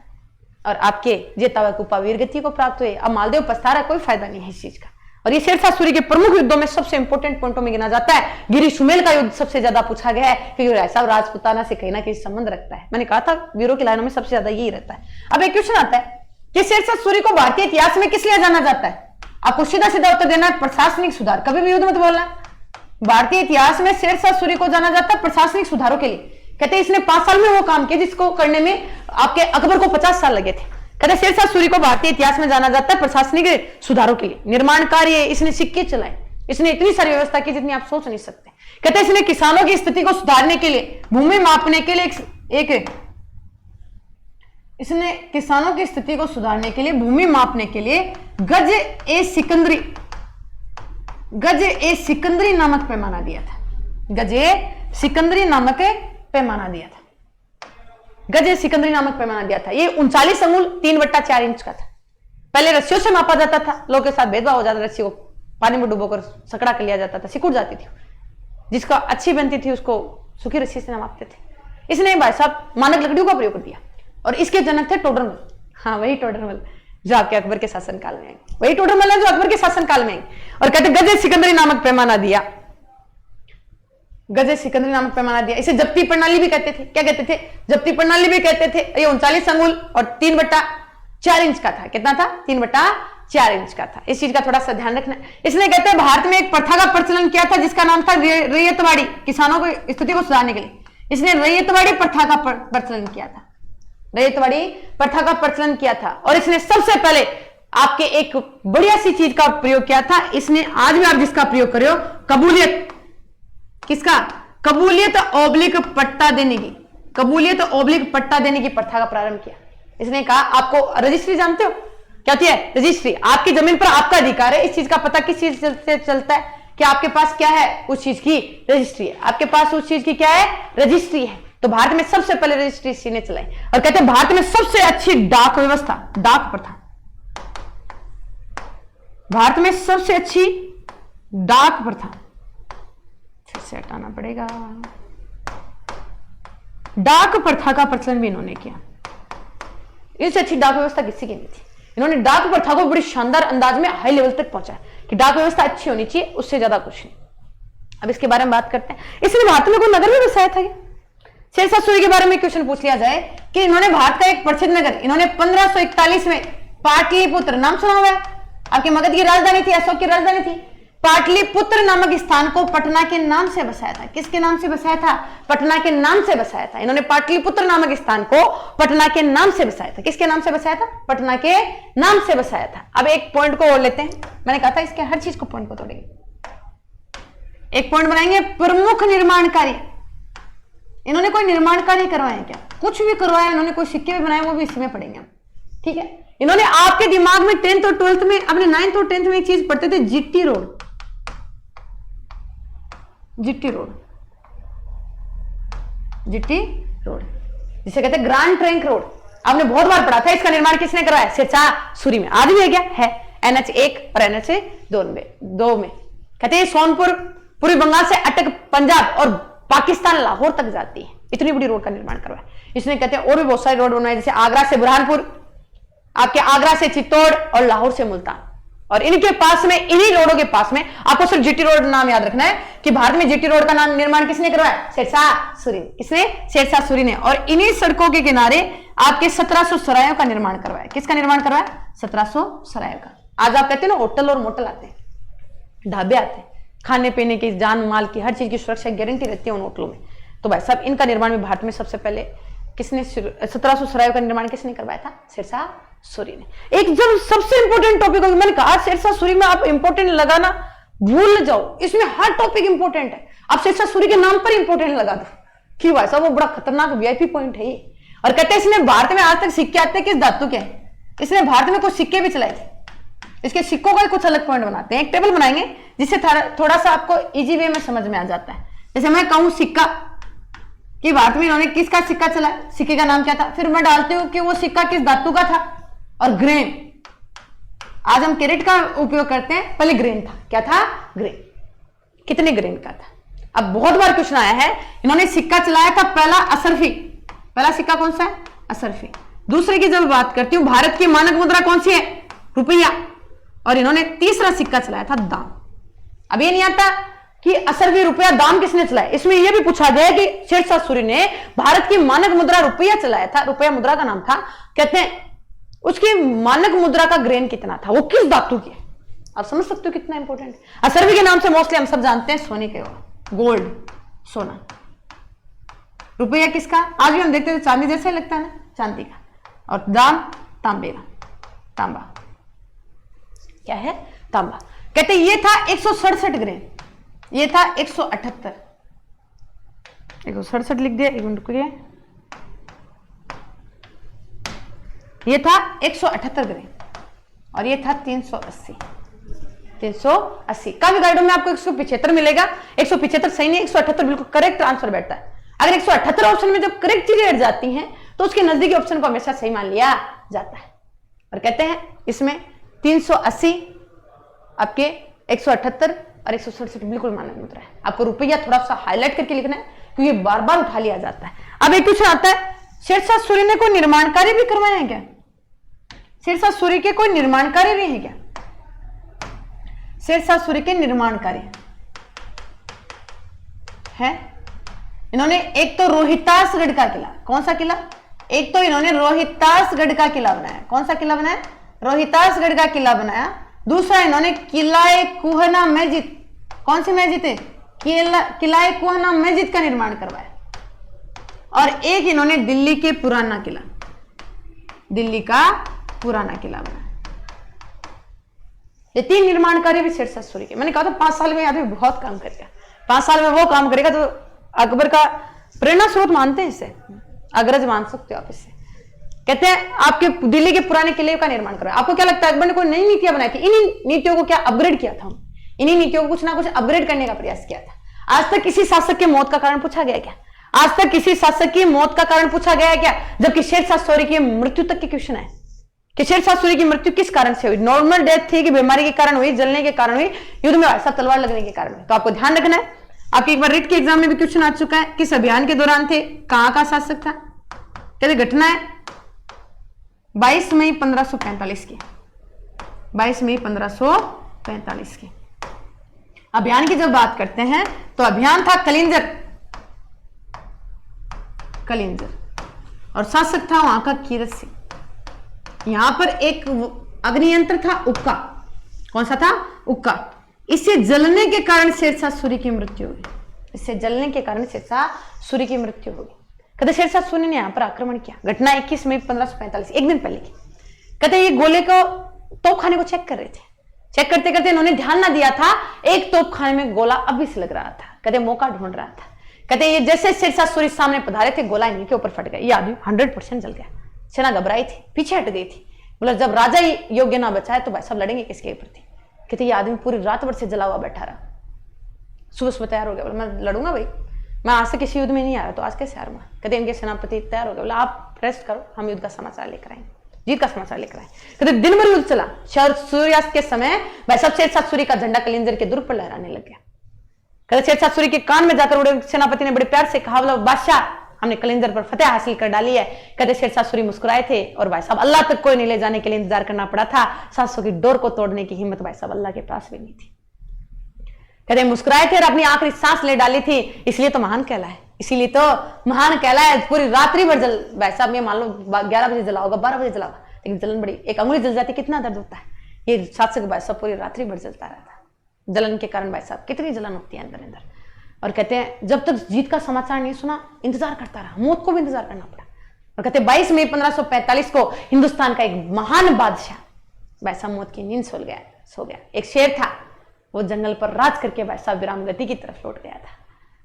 और आपके जेता हुआ कुप्पा वीरगति को प्राप्त हुए। अब मालदेव पछता रहा, कोई फायदा नहीं है इस चीज का। और ये शेरशाह सूरी के प्रमुख युद्धों में सबसे इंपॉर्टेंट पॉइंटों में गिना जाता है। गिरी सुमेल का युद्ध सबसे ज्यादा पूछा गया है, क्योंकि ऐसा राजपूताना से कहीं ना कहीं संबंध रखता है। मैंने कहा था वीरों की लाइनों में सबसे ज्यादा यही रहता है। अब एक क्वेश्चन आता है कि शेरशाह सूरी को भारतीय इतिहास में किस लिए जाना जाता है? आपको सीधा सीधा उत्तर देना है, प्रशासनिक सुधार। कभी भी युद्ध मत बोलना। भारतीय इतिहास में शेरशाह सूरी को जाना जाता है प्रशासनिक सुधारों के लिए। कहते हैं इसने 5 साल में वो काम किया जिसको करने में आपके अकबर को 50 साल लगे थे। कहते शेरशाह सूरी को भारतीय इतिहास में जाना जाता है प्रशासनिक सुधारों के लिए। निर्माण कार्य, इसने सिक्के चलाए, इसने इतनी सारी व्यवस्था की जितनी आप सोच नहीं सकते। कहते इसने किसानों की स्थिति को सुधारने के लिए, भूमि मापने के लिए इसने किसानों की स्थिति को सुधारने के लिए, भूमि मापने के लिए गज ए सिकंदरी नामक पैमाना दिया था। गज ए सिकंदरी नामक पैमाना दिया था। गज सिकंदरी नामक पैमाना दिया था। ये 39 अंगुल 3/4 इंच का था। पहले रस्सियों से मापा जाता था, लोगों के साथ भेदभाव हो जाता, रस्सी को पानी में डुबोकर सकड़ा कर लिया जाता था, सिकुड़ जाती थी। जिसका अच्छी बनती थी उसको सूखी रस्सी से मापते थे। इसने भाई साहब मानक लकड़ियों का प्रयोग कर दिया। और इसके जनक थे टोडरमल। हाँ, वही टोडरमल जो आपके अकबर के शासनकाल में आएंगे, वही टोडरमल है जो अकबर के शासनकाल में आएंगे। और कहते गज सिकंदरी नामक पैमाना दिया। गज सिकंदरी नामक पैमाना दिया। इसे जब्ती प्रणाली भी कहते थे। क्या कहते थे? जब्ती प्रणाली भी कहते थे। ये 39 अंगुल और 3/4 इंच का था। कितना था? 3/4 इंच का था। इस चीज का थोड़ा सा ध्यान रखना। इसने कहते हैं भारत में एक प्रथा का प्रचलन किया था जिसका नाम था रैयतवाड़ी, किसानों की स्थिति को सुधारने के लिए। इसने रैयतवाड़ी प्रथा का प्रचलन किया था। रैयतवाड़ी प्रथा का प्रचलन किया था। और इसने सबसे पहले आपके एक बढ़िया सी चीज का प्रयोग किया था। इसने आज भी आप जिसका प्रयोग कर रहे हो, कबूलियत। किसका? कबूलियत ओब्लिक पट्टा देने की, कबूलियत ओब्लिक पट्टा देने की प्रथा का प्रारंभ किया। इसने कहा आपको रजिस्ट्री जानते हो क्या होती है? रजिस्ट्री। आपकी जमीन पर आपका अधिकार है। इस चीज का पता किस चीज से चलता है कि आपके पास क्या है? उस चीज की रजिस्ट्री है। आपके पास उस चीज की क्या है? रजिस्ट्री है। तो भारत में सबसे पहले रजिस्ट्री इसी ने चलाई। और कहते हैं भारत में सबसे अच्छी डाक व्यवस्था, डाक प्रथा, भारत में सबसे अच्छी डाक प्रथा, फिर से हटाना पड़ेगा, डाक प्रथा का प्रचलन भी इन्होंने किया। इससे अच्छी डाक व्यवस्था किसी की नहीं थी। इन्होंने डाक प्रथा को बड़ी शानदार अंदाज में हाई लेवल तक पहुंचाया कि डाक व्यवस्था अच्छी होनी चाहिए, उससे ज्यादा कुछ नहीं। अब इसके बारे में बात करते हैं। इसने भारत में कोई नगर भी बसाया था? शेरशाह सूरी के बारे में क्वेश्चन पूछ लिया जाए कि इन्होंने भारत का एक प्रसिद्ध नगर, इन्होंने 1541 में पाटलिपुत्र, नाम सुना हुआ है? आपके मगध की राजधानी थी, अशोक की राजधानी थी। पाटलिपुत्र नामक स्थान को पटना के नाम से बसाया था। किसके नाम से बसाया था? पटना के नाम से बसाया था। इन्होंने पाटलिपुत्र नामक स्थान को पटना के नाम से बसाया था। किसके नाम से बसाया था? पटना के नाम से बसाया था। अब एक पॉइंट को और लेते हैं। मैंने कहा था इसके हर चीज को पॉइंट को तोड़ेंगे। एक पॉइंट बनाएंगे, प्रमुख निर्माण कार्य। इन्होंने कोई निर्माण कार्य करवाया क्या? कुछ भी करवाया इन्होंने, कोई सिक्के भी बनाए, वो भी इसी में पढ़ेंगे। ठीक है, इन्होंने आपके दिमाग में 10th और 12th में, अपने 9th और 10th में एक चीज पढ़ते थे, GT road. GT road, GT road जिसे कहते हैं ग्रैंड ट्रंक रोड। आपने बहुत बार पढ़ा था। इसका निर्माण किसने करवाया? शेरशाह सूरी में। आज भी है क्या? है। NH 1 और NH 2 में कहते हैं सोनपुर पूर्वी बंगाल से अटक पंजाब और पाकिस्तान लाहौर तक जाती है। इतनी बड़ी रोड का निर्माण करवाया इसने। कहते हैं और भी बहुत सारी रोड बनवाई, जैसे आगरा से बुरहानपुर, आपके आगरा से चित्तौड़ और लाहौर से मुल्तान। और इनके पास में, इन्हीं रोडों के पास में, आपको सिर्फ जीटी रोड नाम याद रखना है कि भारत में जीटी रोड का नाम निर्माण किसने करवाया? शेरशाह सूरी ने। किसने? शेरशाह सूरी ने। और इन्हीं सड़कों के किनारे आपके 1700 सरायों का निर्माण करवाया। किसका निर्माण करवाया? 1700 सरायों का। आज आप कहते हैं ना होटल और मोटल आते हैं, ढाबे आते हैं, खाने पीने की, जान माल की, हर चीज की सुरक्षा गारंटी रहती है उन होटलों में। तो भाई साहब इनका निर्माण भी भारत में सबसे पहले किसने, 1700 सरायों का निर्माण किसने करवाया था? शेरशाह सूरी ने। एक जब सबसे इंपॉर्टेंट टॉपिक होगा, मैंने कहा शेरशाह सूरी में आप इंपॉर्टेंट लगाना भूल जाओ, इसमें हर टॉपिक इंपॉर्टेंट है। आप शेरशाह सूरी के नाम पर इंपॉर्टेंट लगा दो कि भाई साहब वो बड़ा खतरनाक वीआईपी पॉइंट है ये। और कहते हैं इसने भारत में आज तक सिक्के आते हैं किस धातु के हैं? इसने भारत में कुछ सिक्के भी चलाए थे, इसके सिक्कों का कुछ अलग पॉइंट बनाते हैं, एक टेबल बनाएंगे जिससे थोड़ा सा आपको इजी वे में समझ में आ जाता है। जैसे मैं कहूं सिक्का, कि भारत में इन्होंने किसका सिक्का चलाया, सिक्के का नाम क्या था, फिर मैं डालती हूं कि वो सिक्का किस धातु का था। और ग्रेन, आज हम कैरेट का उपयोग करते हैं, पहले ग्रेन था। क्या था? ग्रेन। कितने ग्रेन का था? अब बहुत बार क्वेश्चन आया है, इन्होंने सिक्का चलाया था पहला असरफी। पहला सिक्का कौन सा है? असरफी। दूसरे की जब बात करती हूं, भारत की मानक मुद्रा कौन सी है? रुपया। और इन्होंने तीसरा सिक्का चलाया था दाम। अब ये नहीं आता कि असरफी, रुपया, दाम किसने चलाया। इसमें यह भी पूछा गया कि शेरशाह सूरी ने भारत की मानक मुद्रा रुपया चलाया था, रुपया मुद्रा का नाम था। कहते हैं उसकी मानक मुद्रा का ग्रेन कितना था, वो किस धातु की है। आप समझ सकते हो कितना इंपॉर्टेंट है। असरफी के नाम से मोस्टली हम सब जानते हैं सोने के, गोल्ड, सोना। रुपया किसका? आज भी हम देखते हैं चांदी जैसा ही लगता है ना, चांदी का। और दाम, तांबे का, तांबा। क्या है? तांबा। कहते ये था 167 ग्रेन, ये था 178। 167 लिख दिया, एक मिनट रुकिए। ये था 178 ग्रेन और ये था 380। 380 काफी गाइडों में आपको 175 मिलेगा। 175 सही नहीं, 178 बिल्कुल करेक्ट आंसर बैठता है। अगर 178 ऑप्शन में जब करेक्ट चीजें हट जाती हैं तो उसके नजदीकी ऑप्शन को हमेशा सही मान लिया जाता है। और कहते हैं इसमें 380, आपके 178 और 167 बिल्कुल मानक मुद्रा है। आपको रुपया थोड़ा सा हाईलाइट करके लिखना है क्योंकि बार बार उठा लिया जाता है। अब एक क्वेश्चन आता है, शेरशाह सूरी ने कोई निर्माण कार्य भी करवाया है क्या? शेरशाह सूरी के कोई निर्माण कार्य भी है क्या? शेरशाह सूरी के निर्माण कार्य है। इन्होंने एक तो रोहितासगढ़ का किला, कौन सा किला? एक तो इन्होंने रोहितासगढ़ का किला बनाया। कौन सा किला बनाया? रोहितासगढ़ का किला बनाया। दूसरा इन्होंने किलाए कुहना मस्जिद, कौन सी मस्जिद है? किलाए कुहना मस्जिद का निर्माण करवाया। और एक इन्होंने दिल्ली के पुराना किला, दिल्ली का पुराना किला बनाया। ये 3 निर्माण कार्य भी शेरशाह सूरी के। मैंने कहा था 5 साल में आदमी बहुत काम करेगा, 5 साल में वो काम करेगा तो अकबर का प्रेरणा स्रोत मानते हैं इसे, अग्रज मान सकते हो आप इसे। कहते हैं आपके दिल्ली के पुराने किले का निर्माण करा। आपको क्या लगता है अकबर ने कोई नई नीतियां बनाई थी? इन्हीं नीतियों को क्या अपग्रेड किया था? इन्हीं नीतियों को कुछ ना कुछ अपग्रेड करने का प्रयास किया था। आज तक किसी शासक की मौत का कारण पूछा गया क्या? आज तक किसी शासक की मौत का कारण पूछा गया है क्या? जबकि शेरशाह सूरी की मृत्यु तक के क्वेश्चन है कि शेरशाह सूरी की मृत्यु किस कारण से हुई, नॉर्मल डेथ थी कि बीमारी के कारण हुई, जलने के कारण हुई, युद्ध में ऐसा तलवार लगने के कारण हुई। तो आपको ध्यान रखना है। आपके एक बार रिट के एग्जाम में भी क्वेश्चन आ चुका है, किस अभियान के दौरान थे, कहां का शासक था। कहते घटना है 22 मई 1545 की, 22 मई 1545 की। अभियान की जब बात करते हैं तो अभियान था कलिंजर, कलिंजर, और शासक था वहां का कीरत सिंह। यहां पर एक अग्नियंत्र था उक्का, कौन सा था? उक्का। इससे जलने के कारण शेरशाह सूरी की मृत्यु हुई। इससे जलने के कारण शेरशाह सूरी की मृत्यु हुई। कहते शेरशाह सूरी ने यहां पर आक्रमण किया। घटना 21 मई 1545, एक दिन पहले की। कहते ये गोले को तोपखाने को चेक कर रहे थे, चेक करते करते इन्होंने ध्यान ना दिया था, एक तोपखाने में गोला अभी से लग रहा था। कहते मौका ढूंढ रहा था। कहते ये जैसे शेरशाह सूरी सामने पधारे थे, गोला इनके ऊपर फट गया। ये आदमी 100% जल गया। सेना घबराई थी, पीछे हट गई थी। बोला जब राजा ही योग्य ना बचाए तो भाई सब लड़ेंगे किसके प्रति। कहते ये आदमी पूरी रात भर से जला हुआ बैठा रहा, सुबह सुबह तैयार हो गया। बोला मैं लड़ूंगा भाई, मैं आज से किसी युद्ध में नहीं आया तो आज कैसे हारूंगा। कहते इनके सेनापति तैयार हो गए। बोला आप रेस्ट करो, हम युद्ध का समाचार लेकर आएंगे, जीत का समाचार लेकर आए। कहते दिन भर युद्ध चला। सूर्यास्त के समय भाई सब शेरशाह सूरी का झंडा कलिंजर के दुर्ग पर लहराने लग गया। कहते शेरशाह सूरी के कान में जाकर उड़े सेनापति ने बड़े प्यार से कहा, बोला बादशाह हमने कलिंजर पर फतेह हासिल कर डाली है। कहते शेरशाह सूरी मुस्कुराए थे और भाई साहब अल्लाह तक कोई नहीं ले जाने के लिए इंतजार करना पड़ा था। सांसों की डोर को तोड़ने की हिम्मत भाई साहब अल्लाह के पास भी नहीं थी। कहते मुस्कुराए थे और अपनी आखिरी सांस ले डाली थी, इसलिए तो महान कहलाए, इसीलिए तो महान कहलाए। पूरी रात्रि भर जल, भाई साहब ये मान लो 11 बजे जला होगा, 12 बजे जला होगा, लेकिन जलन बड़ी, एक अंगुली जल जाती कितना दर्द होता है। ये शासक भाई साहब पूरी रात्रि भर जलता रहता, जलन के कारण भाई साहब कितनी जलन होती है अंदर अंदर। और कहते हैं जब तक जीत का समाचार नहीं सुना इंतजार करता रहा, मौत को भी इंतजार करना पड़ा। और कहते 22 मई 1545 को हिंदुस्तान का एक महान बादशाह भाई साहब मौत की नींद सो गया। एक शेर था, वो जंगल पर राज करके भाई साहब विराम गति की तरफ लौट गया था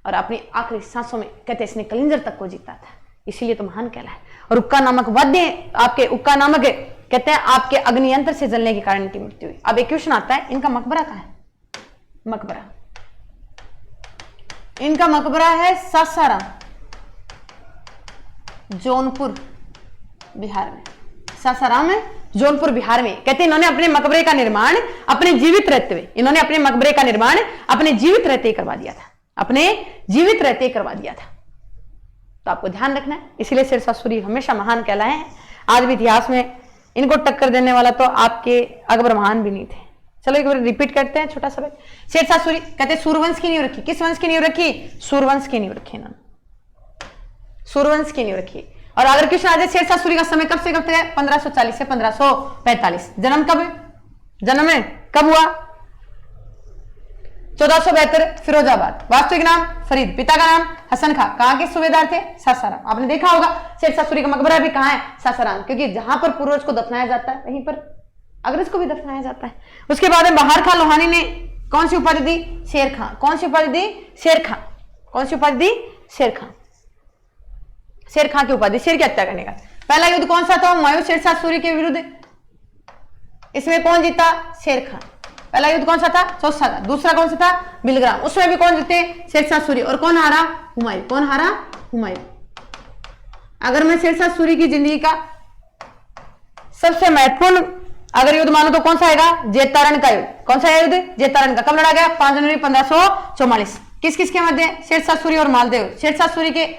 और अपनी आखिरी सांसों में कहते इसने कलिंजर तक को जीता था, इसीलिए तो महान कहलाए। और उक्का नामक वाद्य, आपके उक्का नामक कहते हैं आपके अग्नि यंत्र से जलने के कारण इनकी मृत्यु हुई। अब एक क्वेश्चन आता है, इनका मकबरा कहाँ है? मकबरा, इनका मकबरा है सासाराम, जौनपुर बिहार में। सासाराम है जौनपुर बिहार में। कहते इन्होंने अपने मकबरे का निर्माण अपने जीवित रहते हुए, इन्होंने अपने मकबरे का निर्माण अपने जीवित रहते ही करवा दिया था, अपने जीवित रहते ही करवा दिया था। तो आपको ध्यान रखना है, इसीलिए शेरशाह सूरी हमेशा महान कहलाए हैं। आज भी इतिहास में इनको टक्कर देने वाला तो आपके अकबर महान भी नहीं थे। चलो एक बार रिपीट करते हैं छोटा सा। शेरशाह सूरी कहते सूर्यवंश की नींव रखी। किस वंश की नींव रखी? सूर्यवंश की नींव रखी इन्होंने, सूर्यवंश की नींव रखी। और अगर क्वेश्चन आ जाए शेरशाह सूरी का समय कब से कब तक है? 1540 से 1545। जन्म कब? जन्म है कब हुआ? 1472 फिरोजाबाद। वास्तविक नाम फरीद, पिता का नाम हसन खां। कहां के सूबेदार थे? सासाराम। आपने देखा होगा शेरशाह सूरी का मकबरा भी कहां है? सासाराम, क्योंकि जहां पर पूर्वज को दफनाया जाता है वहीं पर अग्रज को भी दफनाया जाता है। उसके बाद में बहार खां लोहानी ने कौन सी उपाधि दी? शेर खां। कौन सी उपाधि दी? शेर खां। कौन सी उपाधि दी? शेर खां। शेर खां की उपाधि, शेर की हत्या करने का। पहला युद्ध कौन सा था? हुमायूं शेरशाह सूरी के विरुद्ध। इसमें कौन जीता? शेर खां। पहला युद्ध कौन सा था? चौसा था। दूसरा कौन सा था? बिलग्राम। उसमें भी कौन जीते? शेरशाह सूरी। और कौन हारा? हुमायूं। कौन हारा? हुमायूं। अगर मैं शेरशाह सूरी की जिंदगी का सबसे महत्वपूर्ण अगर युद्ध मानो तो कौन सा आएगा? जेतारण का युद्ध। कौन सा युद्ध? जेतारण का। कब लड़ा गया? 5 जनवरी 1544। किस किस के मध्य? शेरशाह सूरी और मालदेव। शेरशाह सूरी के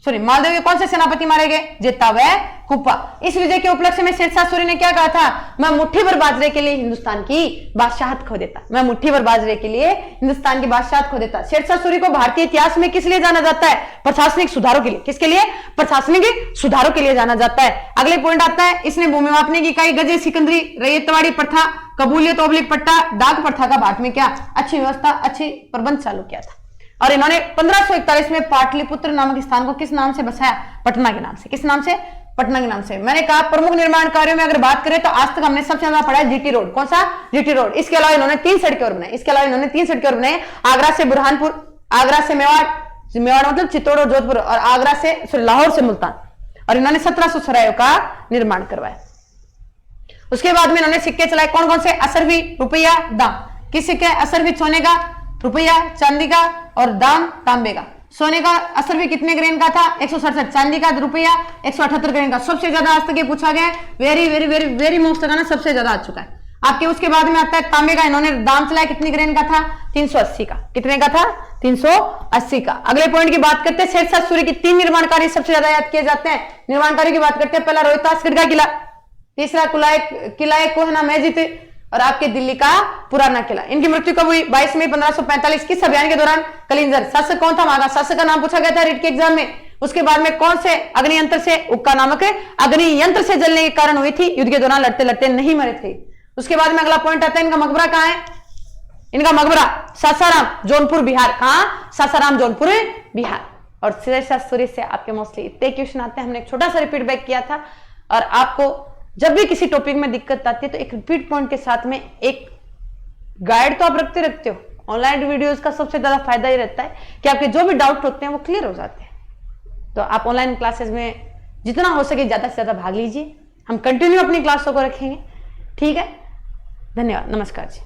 मालदेव के कौन से सेनापति मारे गए? जेता व कुप्पा। इस विजय के उपलक्ष्य में शेरशाह सूरी ने क्या कहा था? मैं मुट्ठी भर बाजरे के लिए हिंदुस्तान की बादशाहत खो देता। मैं मुट्ठी भर बाजरे के लिए हिंदुस्तान की बादशाहत खो देता। शेरशाह सूरी को भारतीय इतिहास में किस लिए जाना जाता है? प्रशासनिक सुधारों के लिए। किसके लिए? प्रशासनिक सुधारों के लिए जाना जाता है। अगले पॉइंट आता है, इसने भूमि मापने की इकाई गजे सिकंदरी, रैयतवाड़ी प्रथा, कबूलियत ओब्लिक पट्टा, डाक प्रथा का भारत में क्या अच्छी व्यवस्था, अच्छी प्रबंध चालू किया था। और इन्होंने 1541 में पाटलिपुत्र नामक स्थान को किस नाम से बसाया? पटना के नाम से। किस नाम से? पटना के नाम से। मैंने कहा प्रमुख निर्माण कार्यों में अगर बात करें तो आज तक हमने सबसे ज्यादा पढ़ा है जीटी रोड। कौन सा? GT road. इसके अलावा इन्होंने 3 सड़कें और बनाई। इसके अलावा इन्होंने 3 सड़कें और बनाई। आगरा से बुरहानपुर, आगरा से मेवाड़, मेवाड़ मतलब चित्तौड़ और जोधपुर, और आगरा से लाहौर से मुल्तान। और इन्होंने 1700 सरायों का निर्माण करवाया। उसके बाद में इन्होंने सिक्के चलाए। कौन कौन से? असरफी, रुपया, दाम। किस सिक्के? असरफी सोने का, रुपया चांदी का, और दाम तांबे का। सोने का असरफी कितने ग्रेन का था? 167। चांदी का रुपया 178 ग्रेन का। सबसे ज्यादा आज तक ये पूछा गया है। Very very very very most का ना सबसे ज्यादा आ चुका है आपके। उसके बाद में आता है तांबे का। इन्होंने दाम चलाया कितनी ग्रेन का था? 380 का। कितने का था? 380 का। अगले पॉइंट की बात करते हैं, शेरशाह सूरी की 3 निर्माण कार्य सबसे ज्यादा याद किए जाते हैं। निर्माण कार्य की बात करते हैं, पहला रोहतासगढ़ का किला, तीसरा किला कोहना मैजिद, और आपके दिल्ली का पुराना किला। इनकी मृत्यु कब हुई? 22 मई 1545। किस अभियान के दौरान? कलिंजर। शासक कौन था? महाराज। शासक का नाम पूछा गया था रिट के एग्जाम में। उसके बाद में कौन से अग्नि यंत्र से? उक्का नामक अग्नि यंत्र से जलने के कारण हुई थी। युद्ध के दौरान लड़ते लड़ते नहीं मरे थे। उसके बाद में अगला पॉइंट आता है, इनका मकबरा कहां है? इनका मकबरा सासाराम जौनपुर बिहार। कहां? सासाराम जौनपुर बिहार। और शेरशाह सूरी से आपके मोस्टली इतने क्वेश्चन आते हैं। हमने एक छोटा सा रिपीट बैक किया था। और आपको जब भी किसी टॉपिक में दिक्कत आती है तो एक रिपीट पॉइंट के साथ में एक गाइड तो आप रखते हो। ऑनलाइन वीडियोस का सबसे ज्यादा फायदा ये रहता है कि आपके जो भी डाउट होते हैं वो क्लियर हो जाते हैं। तो आप ऑनलाइन क्लासेस में जितना हो सके ज्यादा से ज्यादा भाग लीजिए। हम कंटिन्यू अपनी क्लासों को रखेंगे। ठीक है, धन्यवाद, नमस्कार जी।